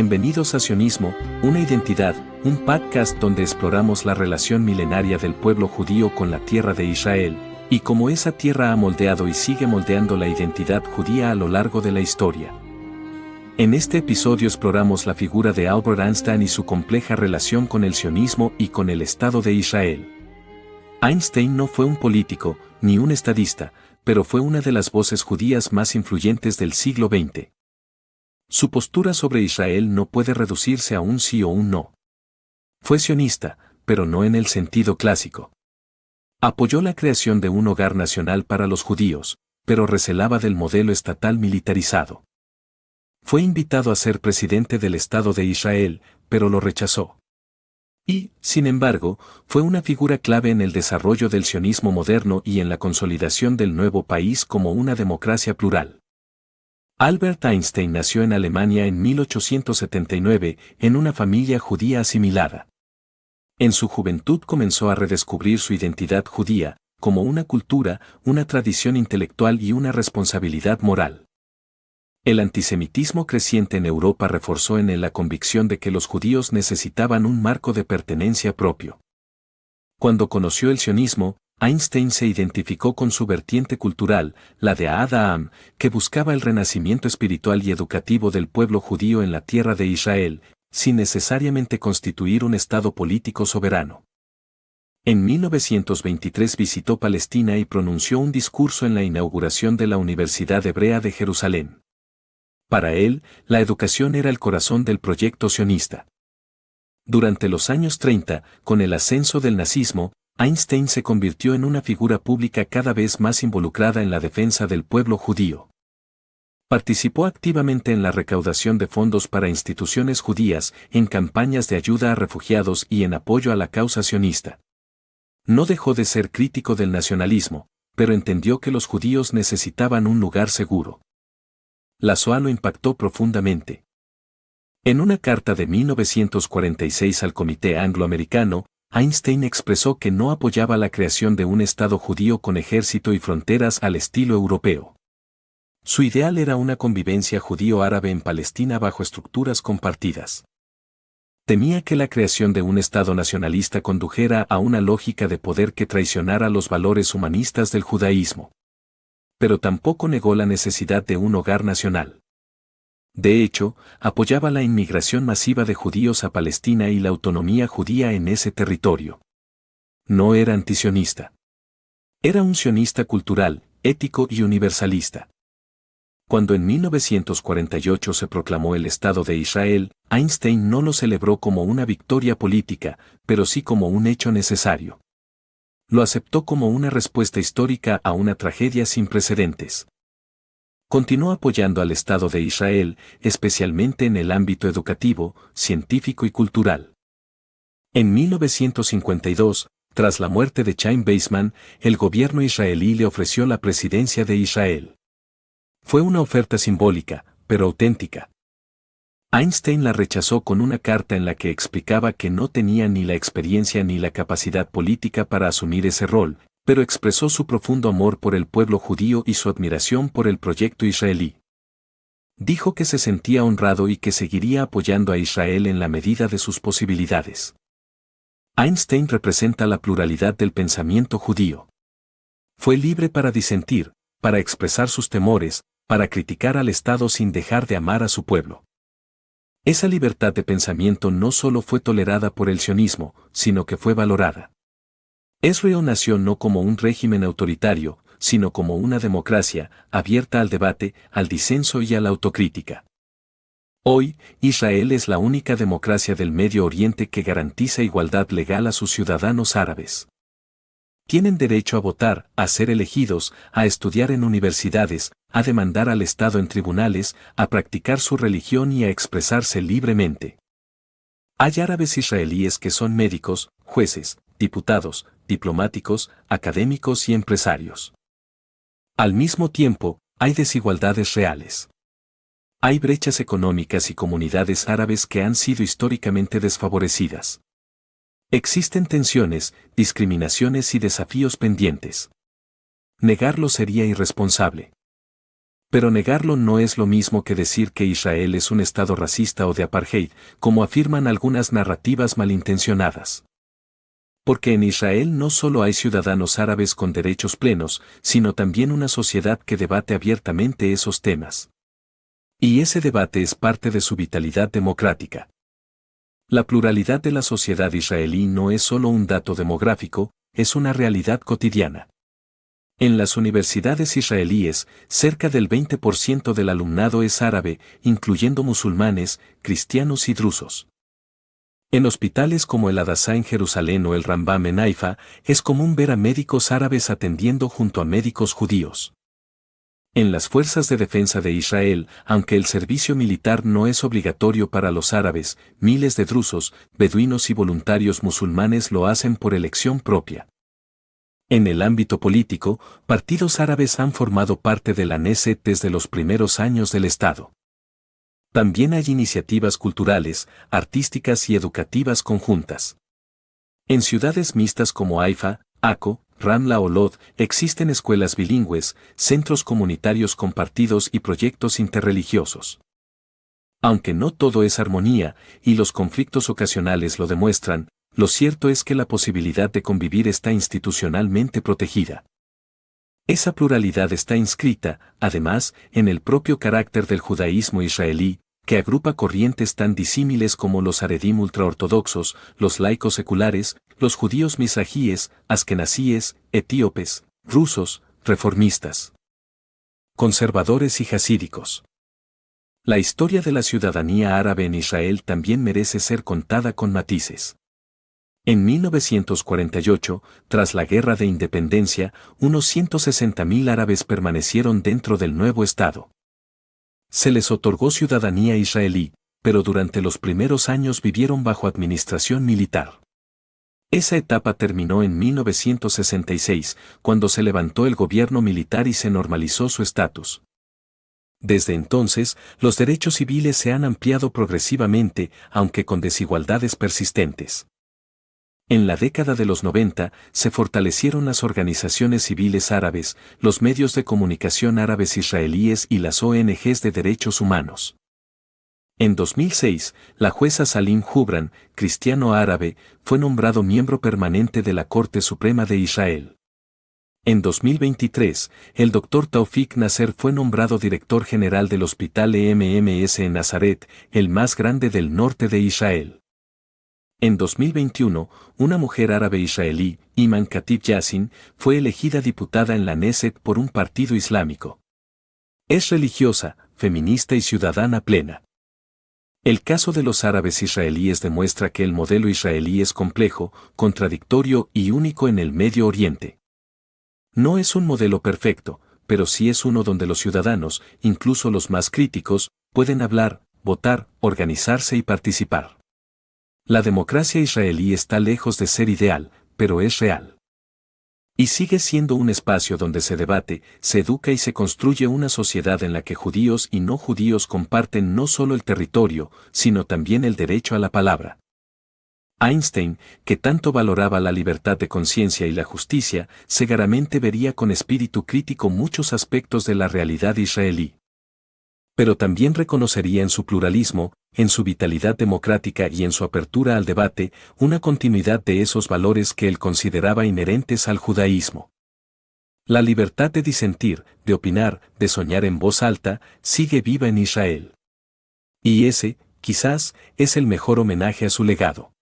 Bienvenidos a Sionismo, una identidad, un podcast donde exploramos la relación milenaria del pueblo judío con la tierra de Israel, y cómo esa tierra ha moldeado y sigue moldeando la identidad judía a lo largo de la historia. En este episodio exploramos la figura de Albert Einstein y su compleja relación con el sionismo y con el Estado de Israel. Einstein no fue un político, ni un estadista, pero fue una de las voces judías más influyentes del siglo XX. Su postura sobre Israel no puede reducirse a un sí o un no. Fue sionista, pero no en el sentido clásico. Apoyó la creación de un hogar nacional para los judíos, pero recelaba del modelo estatal militarizado. Fue invitado a ser presidente del Estado de Israel, pero lo rechazó. Y, sin embargo, fue una figura clave en el desarrollo del sionismo moderno y en la consolidación del nuevo país como una democracia plural. Albert Einstein nació en Alemania en 1879, en una familia judía asimilada. En su juventud comenzó a redescubrir su identidad judía, como una cultura, una tradición intelectual y una responsabilidad moral. El antisemitismo creciente en Europa reforzó en él la convicción de que los judíos necesitaban un marco de pertenencia propio. Cuando conoció el sionismo, Einstein se identificó con su vertiente cultural, la de Ahad Ha'am, que buscaba el renacimiento espiritual y educativo del pueblo judío en la tierra de Israel, sin necesariamente constituir un estado político soberano. En 1923 visitó Palestina y pronunció un discurso en la inauguración de la Universidad Hebrea de Jerusalén. Para él, la educación era el corazón del proyecto sionista. Durante los años 30, con el ascenso del nazismo, Einstein se convirtió en una figura pública cada vez más involucrada en la defensa del pueblo judío. Participó activamente en la recaudación de fondos para instituciones judías, en campañas de ayuda a refugiados y en apoyo a la causa sionista. No dejó de ser crítico del nacionalismo, pero entendió que los judíos necesitaban un lugar seguro. La Shoah lo impactó profundamente. En una carta de 1946 al Comité Anglo-Americano, Einstein expresó que no apoyaba la creación de un Estado judío con ejército y fronteras al estilo europeo. Su ideal era una convivencia judío-árabe en Palestina bajo estructuras compartidas. Temía que la creación de un Estado nacionalista condujera a una lógica de poder que traicionara los valores humanistas del judaísmo. Pero tampoco negó la necesidad de un hogar nacional. De hecho, apoyaba la inmigración masiva de judíos a Palestina y la autonomía judía en ese territorio. No era antisionista. Era un sionista cultural, ético y universalista. Cuando en 1948 se proclamó el Estado de Israel, Einstein no lo celebró como una victoria política, pero sí como un hecho necesario. Lo aceptó como una respuesta histórica a una tragedia sin precedentes. Continuó apoyando al Estado de Israel, especialmente en el ámbito educativo, científico y cultural. En 1952, tras la muerte de Chaim Weizmann, el gobierno israelí le ofreció la presidencia de Israel. Fue una oferta simbólica, pero auténtica. Einstein la rechazó con una carta en la que explicaba que no tenía ni la experiencia ni la capacidad política para asumir ese rol, pero expresó su profundo amor por el pueblo judío y su admiración por el proyecto israelí. Dijo que se sentía honrado y que seguiría apoyando a Israel en la medida de sus posibilidades. Einstein representa la pluralidad del pensamiento judío. Fue libre para disentir, para expresar sus temores, para criticar al Estado sin dejar de amar a su pueblo. Esa libertad de pensamiento no solo fue tolerada por el sionismo, sino que fue valorada. Israel nació no como un régimen autoritario, sino como una democracia, abierta al debate, al disenso y a la autocrítica. Hoy, Israel es la única democracia del Medio Oriente que garantiza igualdad legal a sus ciudadanos árabes. Tienen derecho a votar, a ser elegidos, a estudiar en universidades, a demandar al Estado en tribunales, a practicar su religión y a expresarse libremente. Hay árabes israelíes que son médicos, jueces, diputados, diplomáticos, académicos y empresarios. Al mismo tiempo, hay desigualdades reales. Hay brechas económicas y comunidades árabes que han sido históricamente desfavorecidas. Existen tensiones, discriminaciones y desafíos pendientes. Negarlo sería irresponsable. Pero negarlo no es lo mismo que decir que Israel es un estado racista o de apartheid, como afirman algunas narrativas malintencionadas. Porque en Israel no solo hay ciudadanos árabes con derechos plenos, sino también una sociedad que debate abiertamente esos temas. Y ese debate es parte de su vitalidad democrática. La pluralidad de la sociedad israelí no es solo un dato demográfico, es una realidad cotidiana. En las universidades israelíes, cerca del 20% del alumnado es árabe, incluyendo musulmanes, cristianos y drusos. En hospitales como el Hadassah en Jerusalén o el Rambam en Haifa, es común ver a médicos árabes atendiendo junto a médicos judíos. En las fuerzas de defensa de Israel, aunque el servicio militar no es obligatorio para los árabes, miles de drusos, beduinos y voluntarios musulmanes lo hacen por elección propia. En el ámbito político, partidos árabes han formado parte de la Knesset desde los primeros años del Estado. También hay iniciativas culturales, artísticas y educativas conjuntas. En ciudades mixtas como Haifa, Akko, Ramla o Lod, existen escuelas bilingües, centros comunitarios compartidos y proyectos interreligiosos. Aunque no todo es armonía, y los conflictos ocasionales lo demuestran, lo cierto es que la posibilidad de convivir está institucionalmente protegida. Esa pluralidad está inscrita, además, en el propio carácter del judaísmo israelí, que agrupa corrientes tan disímiles como los haredim ultraortodoxos, los laicos seculares, los judíos misrajíes, askenazíes, etíopes, rusos, reformistas, conservadores y jasídicos. La historia de la ciudadanía árabe en Israel también merece ser contada con matices. En 1948, tras la Guerra de Independencia, unos 160.000 árabes permanecieron dentro del nuevo Estado. Se les otorgó ciudadanía israelí, pero durante los primeros años vivieron bajo administración militar. Esa etapa terminó en 1966, cuando se levantó el gobierno militar y se normalizó su estatus. Desde entonces, los derechos civiles se han ampliado progresivamente, aunque con desigualdades persistentes. En la década de los 90, se fortalecieron las organizaciones civiles árabes, los medios de comunicación árabes israelíes y las ONGs de derechos humanos. En 2006, la jueza Salim Jubran, cristiano árabe, fue nombrado miembro permanente de la Corte Suprema de Israel. En 2023, el Dr. Taufik Nasser fue nombrado director general del Hospital EMMS en Nazaret, el más grande del norte de Israel. En 2021, una mujer árabe israelí, Iman Khatib Yassin, fue elegida diputada en la Knesset por un partido islámico. Es religiosa, feminista y ciudadana plena. El caso de los árabes israelíes demuestra que el modelo israelí es complejo, contradictorio y único en el Medio Oriente. No es un modelo perfecto, pero sí es uno donde los ciudadanos, incluso los más críticos, pueden hablar, votar, organizarse y participar. La democracia israelí está lejos de ser ideal, pero es real. Y sigue siendo un espacio donde se debate, se educa y se construye una sociedad en la que judíos y no judíos comparten no solo el territorio, sino también el derecho a la palabra. Einstein, que tanto valoraba la libertad de conciencia y la justicia, seguramente vería con espíritu crítico muchos aspectos de la realidad israelí. Pero también reconocería en su pluralismo, en su vitalidad democrática y en su apertura al debate, una continuidad de esos valores que él consideraba inherentes al judaísmo. La libertad de disentir, de opinar, de soñar en voz alta, sigue viva en Israel. Y ese, quizás, es el mejor homenaje a su legado.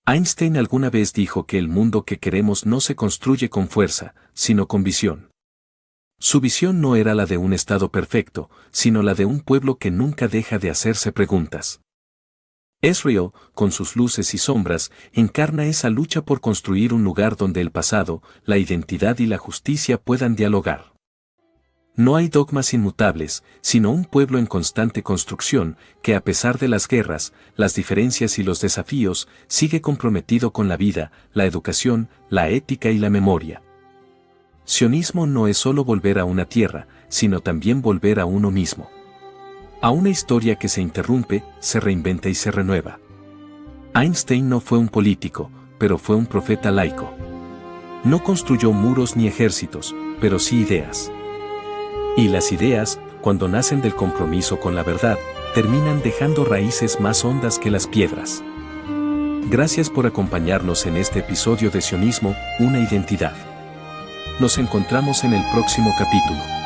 Einstein alguna vez dijo que el mundo que queremos no se construye con fuerza, sino con visión. Su visión no era la de un Estado perfecto, sino la de un pueblo que nunca deja de hacerse preguntas. Israel, con sus luces y sombras, encarna esa lucha por construir un lugar donde el pasado, la identidad y la justicia puedan dialogar. No hay dogmas inmutables, sino un pueblo en constante construcción, que a pesar de las guerras, las diferencias y los desafíos, sigue comprometido con la vida, la educación, la ética y la memoria. Sionismo no es solo volver a una tierra, sino también volver a uno mismo. A una historia que se interrumpe, se reinventa y se renueva. Einstein no fue un político, pero fue un profeta laico. No construyó muros ni ejércitos, pero sí ideas. Y las ideas, cuando nacen del compromiso con la verdad, terminan dejando raíces más hondas que las piedras. Gracias por acompañarnos en este episodio de Sionismo, una identidad. Nos encontramos en el próximo capítulo.